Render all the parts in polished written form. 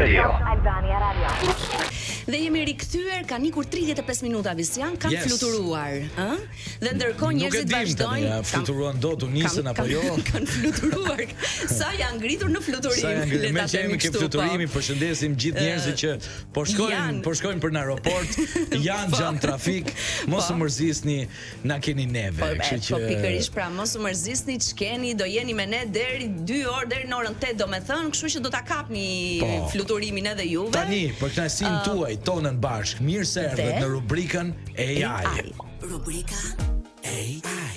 Albania Radio. Dhe jemi rikthyer, kanë ikur 35 minuta Visian, kanë fluturuar, ëh? Dhe ndërkohë njerëzit vazhdojnë. Ja, fluturuan dot, u nisën apo jo? Kanë fluturuar. Sa janë ngritur në fluturim. Me që jemi ke fluturimi, përshëndesim gjithë njerëzit që po shkojnë për në aeroport, janë gjatë trafik, mos u mërzisni, na keni neve. Po pikërisht, pra mos u mërzisni, ç'keni, do jeni me ne deri 2 orë, deri në orën 8 domethënë, kështu që do ta kapni fluturimin edhe juve. Tani, për kënaqësinë tuaj, tonën bashk, mirë se erdhët në rubrikën AI. Rubrika AI.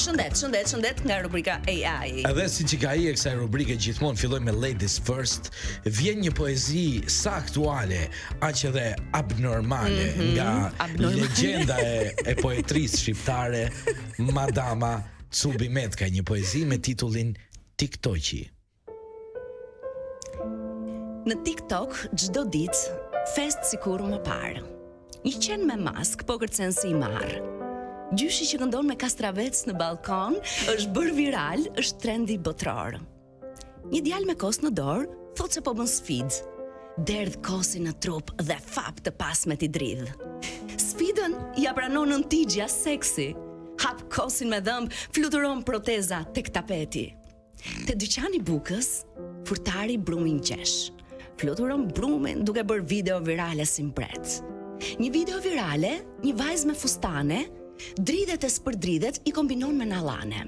Shëndet nga rubrika AI. Edhe si që ka i e kësaj rubrike gjithmonë filloj me Ladies First, vjen një poezi sa aktuale, aq edhe abnormale nga legjenda e poetrisë shqiptare, Madama Cubi Metka, një poezi me titullin TikToki. Në TikTok çdo ditë fest sikur më parë. Një qen me mask po kërcen si i marr. Gjyshi që këndon me kastravec në balkon është bërë viral, është trendi botror. Një djalë me kos në dorë thot se po bën sfidë. Derdh kosin në trup dhe fap të pasmet i dridh. Sfidën ja pranon nëntigja seksi. Hap kosin me dhëmb, fluturon proteza tek tapeti. Te dyqani bukës, furtari brumin qesh. Fluturon brumin duke bërë video virale si mbret. Një video virale, një vajzë me fustane, dridhet e spërdridhet i kombinon me nallane.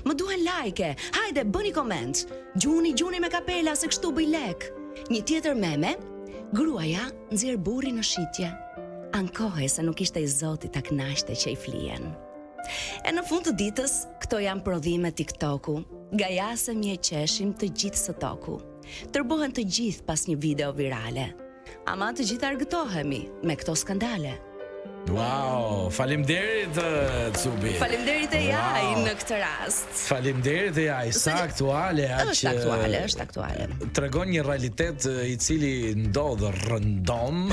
Më duhen like, hajde bëni koment. Gjuni me kapela se kështu bëj lek. Një tjetër meme, gruaja nxjerr burrin në shitje. Ankohej se nuk ishte i Zotit ta kënaqte që i flien. E në fund të ditës, këto janë prodhime TikToku. Gajasem e qeshim të gjithë së toku. Tërbohen të gjithë pas një video virale. Ama të gjithë argëtohemi me këto skandale. Wow, faleminderit Cubi. Faleminderit AI në këtë rast. Faleminderit AI, sa aktuale është aktuale. Tregon një realitet i cili ndodh rëndom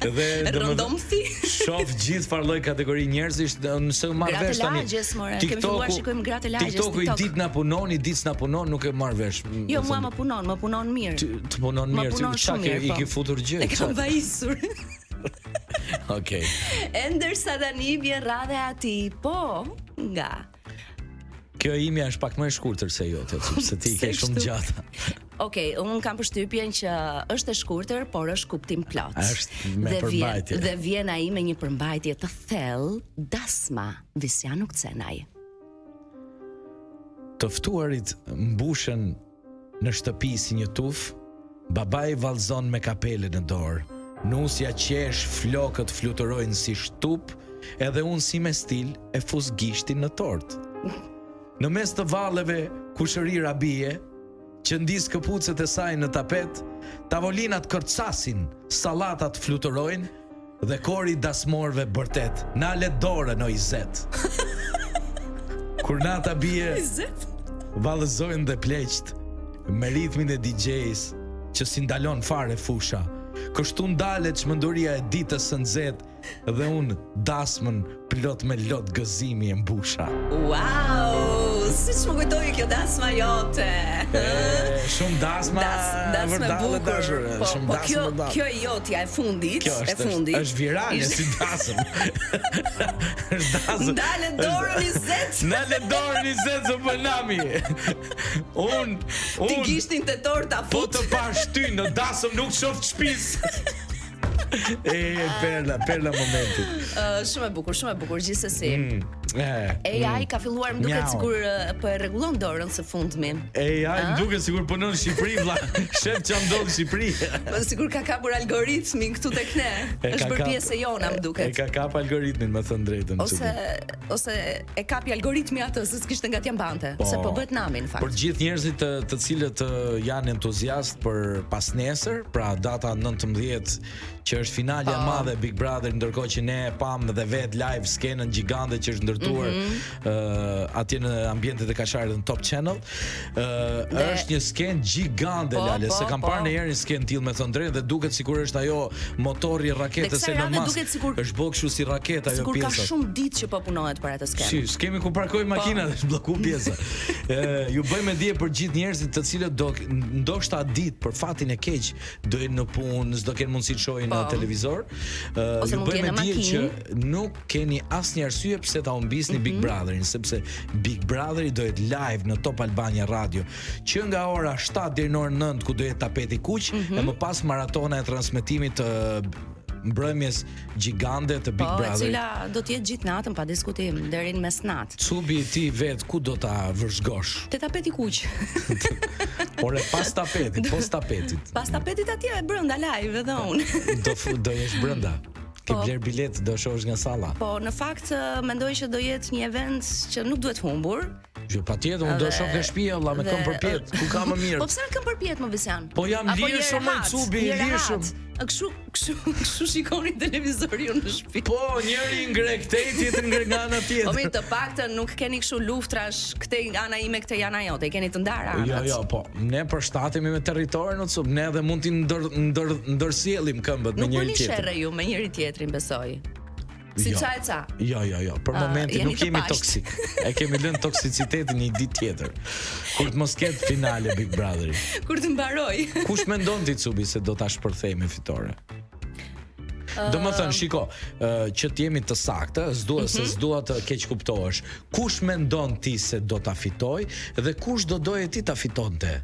dhe rëndomthi. Shoh gjithë farlloj kategori njerëzish, nëse u marr vesh tani. Kemi filluar shikojmë gratë lagjes. TikToku i ditë na punon, i ditës na punon, nuk e marr vesh. Jo, mua më punon mirë. Të punon mirë, çka i ke futur gjë? E kam vajisur. Okej. Ndërsa tani vjen radha ati, po, nga. Kjo imja është pak më e shkurtër se jote, sepse ti ke shumë gjata. Okej, unë kam përshtypjen që është e shkurtër, por është kuptim plot. Është me përmbajtje. Dhe vjen ai me një përmbajtje të thellë, dasma, Visian Ukcenaj. Të ftuarit mbushen në shtëpi si një tuf, babai vallzon me kapele në dorë. Nusja qesh, flokët fluturojnë si shtup, edhe unë si me stil e fus gishtin në tort. Në mes të valleve ku shërira bie, që ndis këpucët e saj në tapet, tavolinat kërcasin, sallatat fluturojnë, dhe kori dasmorve bërtet, nale dorën o Izet. Kur nata bie, vallëzojnë dhe pleqt, me ritmin e DJ-s, që si ndalon fare fusha. Kështu ndalet çmenduria e ditës së nxehtë dhe unë dasmën plot me lot gëzimi e mbusha. Wow, si më kujtoi kjo dasma jote. Shumë dasma bukur. Po kjo e jotja e fundit, Është virale si dasëm. Është dasëm. Ndale dorën Izet. Ndale dorën Izet zëpënami. Ti gishtin te torta fut. Po të pash ty në dasëm nuk shoh shtëpis. Perla momentit. Shumë e bukur gjithsesi. AI ka filluar më duket sikur po e rregullon dorën së fundmi. AI më duket sikur punon në Shqipëri vlla. Shef çam ndodh në Shqipëri. Po sikur ka kapur algoritmin këtu tek ne. Është bërë pjesë e jona më duket. E ka kap algoritmin, më thënë drejtën. Ose e kapi algoritmi atë se s'kishte nga t'ja mbante, se po bëhet nami në fakt. Për gjithë njerëzit të cilët janë entuziast për pas nesër, pra data 19 që është finalja e madhe Big Brother, ndërkohë që ne pam dhe vet live skenën gjigante që është ndërtuar atje në ambientet e Kashare në Top Channel. Është një skenë gjigande Lale, se kam parë në herë një skenë tillë me thënë drejtë dhe duket sikur është ajo motori i raketës e në mas. Është bërë kështu si raketa ajo pjesa. Sikur ka shumë ditë që po punohet për atë skenë. Si, skemi ku parkoj makina dhe është blloku pjesa. Ju bëjmë dije për gjithë njerëzit të cilët ndoshta ditë për fatin e keq do jenë në punë, s'do kenë mundësi të shohin në televizor. Ju bëjmë dije që nuk keni asnjë arsye pse ta humbisni Big Brotherin, sepse Big Brotheri do jetë live në Top Albania Radio që nga ora 7 deri në orën 9 ku do jetë tapeti kuq e më pas maratona e transmetimit të mbrëmjes gjigande të Big Brother. E cila do të jetë gjithë natën pa diskutim deri në mesnatë. Cubi i ti vet ku do ta vërzhgosh? Te tapeti kuq. Ore pas tapetit, pos tapetit. Pas tapetit atje brenda live edhe unë. Do jesh brenda. Ke bler bilet, do shohësh nga salla. Po, në fakt mendoj që do jetë një event që nuk duhet humbur. Jo, patjetër, unë do shoh në shtëpi valla me këmbë përpjet, ku ka më mirë. Po pse në këmbë përpjet më Visian? Po jam lirshëm më Cubi, lirshëm. Kështu shikoni televizor ju në shtëpi. Po, njëri ngre këtej, tjetri ngre nga ana tjetër. Po mirë, të paktën nuk keni kështu luftrash këtej ana ime, këtej ana jote, keni të ndara anët. Jo, po, ne përshtatemi me territorin, ne edhe mund t'i ndërsjellim këmbët me njëri tjetrin. Nuk bëni sherrë ju me njëri tjetrin, besoj. Si ca. Jo. Për momentin nuk jemi toksik. E kemi lënë toksicitetin një ditë tjetër. Kur të mos ketë finale Big Brotheri. Kur të mbaroj. Kush mendon ti Cubi se do ta shpërthej me fitore? Do më thënë, shiko, që t'jemi të saktë, se s'dua të keq kuptohesh. Kush mendon ti se do ta fitoj dhe kush do doje ti ta fitonte?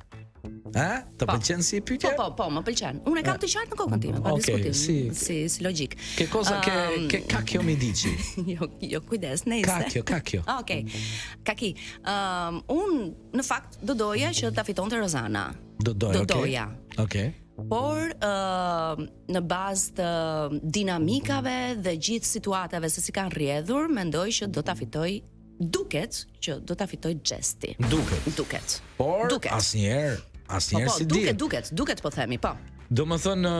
Të pëlqen si pyetje? Po, më pëlqen. Unë e kam të qartë në kokën time, pa diskutim. Si logjik. Che cosa che cacchio mi dici? Jo, kujdes, nejse. Cacchio. Okej. Kaki. Unë në fakt do doja që ta fitonte Rozana. Do doja. Okej. Por në bazë të dinamikave dhe gjithë situatave se si kanë rrjedhur, mendoj që do ta fitoj. Duket që do ta fitoj Gjesti. Duket. Por asnjëherë si di. Duket po themi, po. Do më thënë,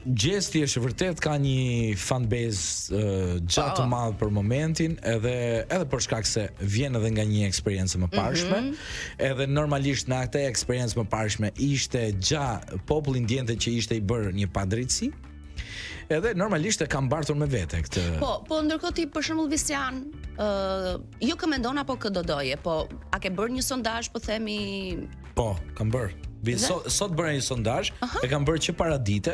Gjesti është vërtet ka një fanbase gjatë të madh për momentin, edhe për shkak se vjen edhe nga një eksperiencë më parshme, edhe normalisht në atë eksperiencë më parshme ishte populli ndjente që ishte i bërë një padrejtësi. Edhe normalisht e kam mbartur me vete këtë. Po ndërkohë ti për shembull Visian, jo kë mendon apo kë do doje, po a ke bërë një sondazh, po themi? Po, kam bërë. Sot bëra një sondazh, e kam bërë që para dite,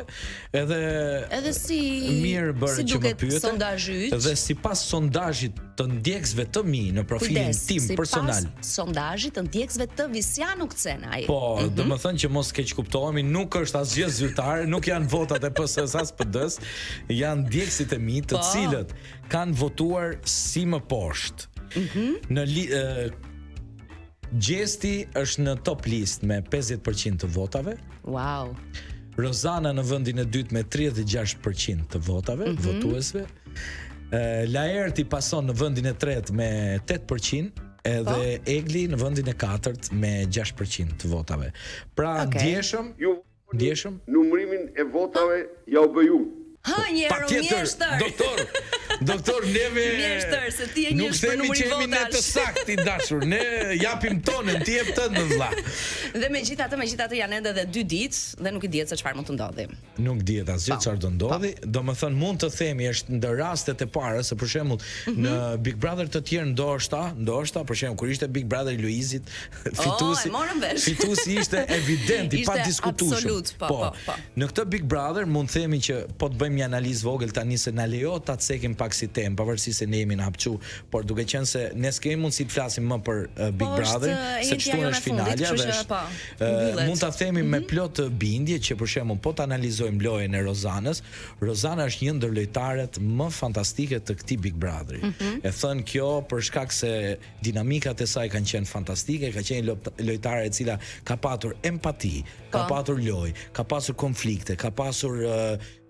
edhe si mirë bërë që më pyete. Sondazhi yt. Dhe sipas sondazhit të ndjekësve të mi në profilin tim personal. Sipas sondazhit të ndjekësve të Visian Ukcenaj. Po, do të thënë që mos keq kuptohemi, nuk është asgjë zyrtare, nuk janë votat e PS-s as PD-s, janë ndjekësit e mi të cilët kanë votuar si më poshtë. Në Gjesti është në top list me 50% të votave. Wow. Rozana në vendin e dytë me 36% të votave, votuesve. Laerti pason në vendin e tretë me 8%, edhe Egli në vendin e katërt me 6% të votave. Pra ndjeshëm numërimin e votave ja u bëju. Doktor, neve mjeshtër, se ti e njësh për numëri votash. Nuk themi që jemi ne të saktë, dashur. Ne japim tonën, ti jep tëndën, vëlla. Dhe megjithatë janë ende edhe 2 ditë dhe nuk i dihet se çfarë mund të ndodhi. Nuk dihet asgjë çfarë do ndodhi. Domethënë mund të themi është ndër rastet e para se për shembull në Big Brother të tjerë ndoshta për shembull kur ishte Big Brother Luizit, fituesi ishte evident i padiskutueshëm. Po. Në këtë Big Brother mund të themi që po të bëjmë një analizë vogël tani se na lejo ta cekim pak si temë, pavarësisht se ne jemi në hapçu, por duke qenë se ne s'kemi mundësi të flasim më për Big Brother, se kështu është finalja dhe mund ta themi me plot bindje që për shembull po të analizojmë lojën e Rozanës, Rozana është një ndër lojtarët më fantastike të këtij Big Brotheri. E thën kjo për shkak se dinamikat e saj kanë qenë fantastike, ka qenë lojtare e cila ka patur empati, ka patur lojë, ka pasur konflikte, ka pasur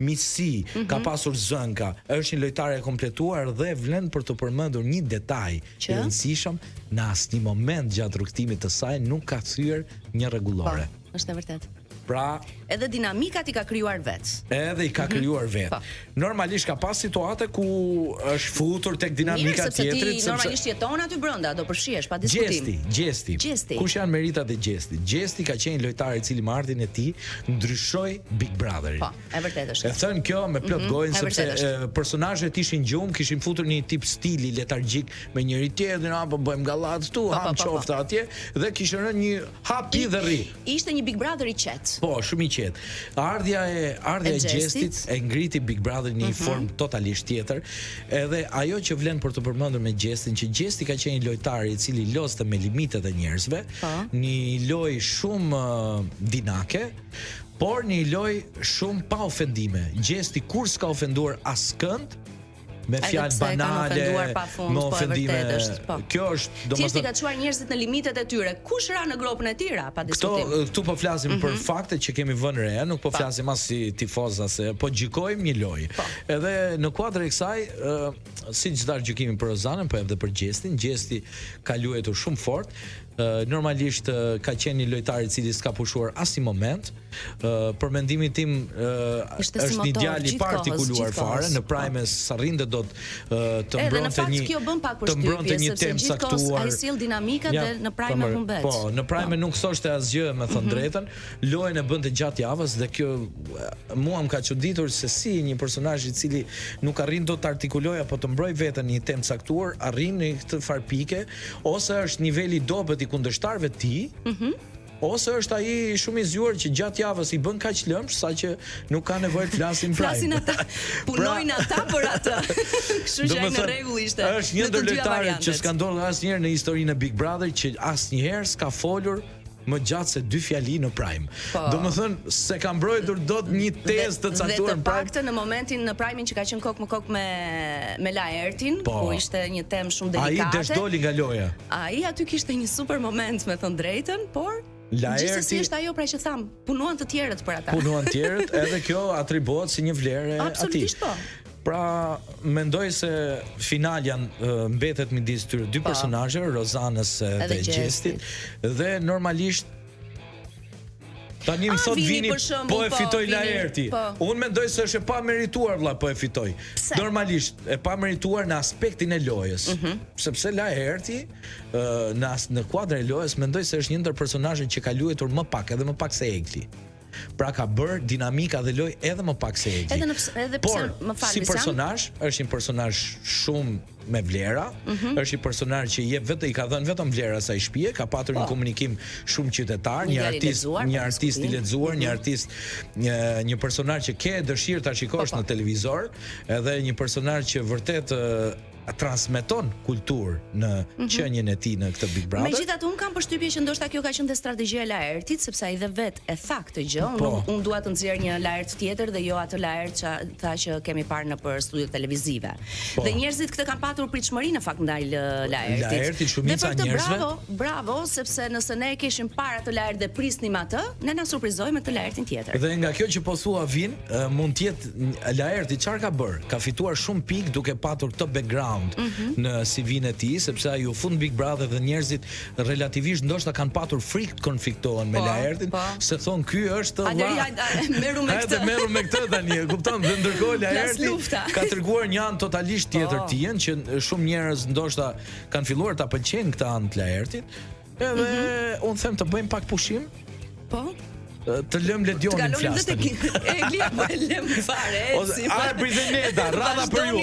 miqësi, ka pasur zënka, është një lojtare e kompletuar dhe vlen për të përmendur një detaj i rëndësishëm, në asnjë moment gjatë rrugtimit të saj nuk ka thyer një rregullore. Po, është e vërtetë. Pra edhe dinamikat i ka krijuar vet. Edhe i ka krijuar vet. Po. Normalisht ka pas situate ku është futur tek dinamika tjetrit, sepse ti normalisht jeton aty brenda, do përfshihesh pa diskutim. Gjesti. Kush janë meritat e Gjestit? Gjesti ka qenë lojtar i cili me ardhin e tij ndryshoi Big Brotherin. Po, e vërtetë është. E thënë kjo me plot gojën sepse personazhet ishin gjum, kishin futur një tip stili letargjik me njëri tjetrin, apo bëjmë gallat këtu, ham qofta atje dhe kishin rënë një hapi dhe rri. Ishte një Big Brother i qet. Po, shumë i qetë. Ardhja e Gjestit e ngriti Big Brother në një formë totalisht tjetër. Edhe ajo që vlen për të përmendur me Gjestin, që Gjesti ka qenë një lojtar i cili lozte me limitet e njerëzve, një lojë shumë dinake, por një lojë shumë pa ofendime. Gjesti kur s'ka ofenduar askënd, me fjalë banale, me ofendime. Kjo është, thjesht i ka çuar njerëzit në limitet e tyre. Kush ra në gropën e tij, pa diskutim. Këtu po flasim për faktet që kemi vënë re, nuk po flasim as si tifoza se po gjykojmë një lojë. Edhe në kuadër e kësaj, si çdo gjykimi për Ozanën, po edhe për Gjestin, Gjesti ka luajtur shumë fort. Normalisht ka qenë një lojtar i cili s'ka pushuar asnjë moment. Për mendimin tim është një djalë i partikular fare, në prime s'arrinte dot të mbronte një temë saktuar. Ai sill dinamikat dhe në prime humbet. Po, në prime nuk thoshte asgjë, me thënë drejtën. Lojën e bënte gjatë javës dhe kjo mua më ka çuditur se si një personazh i cili nuk arrin dot të artikulojë apo të mbrojë veten në një temë saktuar, arrin në këtë farpike, ose është niveli i dobët i kundërshtarëve të tij. Ose është ai shumë i zgjuar që gjatë javës i bën kaq lëmsh saqë nuk ka nevojë të flasin prime. Flasin ata, punojnë ata për atë. Kështu që ai në rregull ishte. Është një ndër lojtarët që s'ka ndodhur asnjëherë në historinë e Big Brother që asnjëherë s'ka folur më gjatë se 2 fjali në prime. Domethënë se ka mbrojtur dot një tezë të caktuar në prime. Dhe të paktën në momentin në primein që ka qenë kokë më kokë me Laertin, ku ishte një temë shumë delikate. Ai deshdoli nga loja. Ai aty kishte një super moment, me thënë drejtën, por gjithsesi është ajo pra që tham, punuan të tjerët për ata. Punuan të tjerët, edhe kjo atribuohet si një vlerë e atij. Absolutisht po. Pra, mendoj se finalja mbetet midis tyre dy personazheve, Rozanës dhe Gjestit, dhe normalisht tani më thot Vini, po e fitoi Laerti. Unë mendoj se është e pa merituar vëlla, po e fitoi. Normalisht e pa merituar në aspektin e lojës, sepse Laerti në kuadrin e lojës mendoj se është një ndër personazhet që ka luajtur më pak, edhe më pak se Egli. Pra ka bërë dinamika dhe lojë edhe më pak se Egli. Por si personazh është një personazh shumë me vlera, është një personazh që i ka dhënë vetëm vlera asaj shtëpie, ka patur një komunikim shumë qytetar, një artist i lexuar, një personazh që ke dëshirë ta shikosh në televizor, edhe një personazh që vërtet transmeton kulturë në qenien e tij në këtë Big Brother. Megjithatë un kam përshtypjen që ndoshta kjo ka qenë dhe strategjia e Laertit, sepse ai dhe vet e tha këtë gjë. Un dua të nxjerr një Laert tjetër dhe jo atë Laert që tha që kemi parë nëpër studiot televizive. Dhe njerëzit këtë kanë patur pritshmëri në fakt ndaj Laertit. Laerti shumica e njerëzve. Bravo, sepse nëse ne kishim parë atë Laert dhe prisnim atë, ne na surprizoi me të Laertin tjetër. Dhe nga kjo që po thua Vin, mund të jetë Laerti çfarë ka bërë? Ka fituar shumë pikë duke patur këtë background në CV-n e tij, sepse ai u fund Big Brother dhe njerëzit relativisht ndoshta kanë patur frikë të konfliktohen me Laertin, se thon ky është merru me këtë. Merru me këtë tani, e kupton? Dhe ndërkohë Laerti ka treguar një anë totalisht tjetër tij, që shumë njerëz ndoshta kanë filluar ta pëlqejnë këtë anë të Laertit. Edhe unë them të bëjmë pak pushim. Po. Të lëm Ledionin flas tani. Egli apo e lëm fare. Ose a Brizeneda, rradha për ju.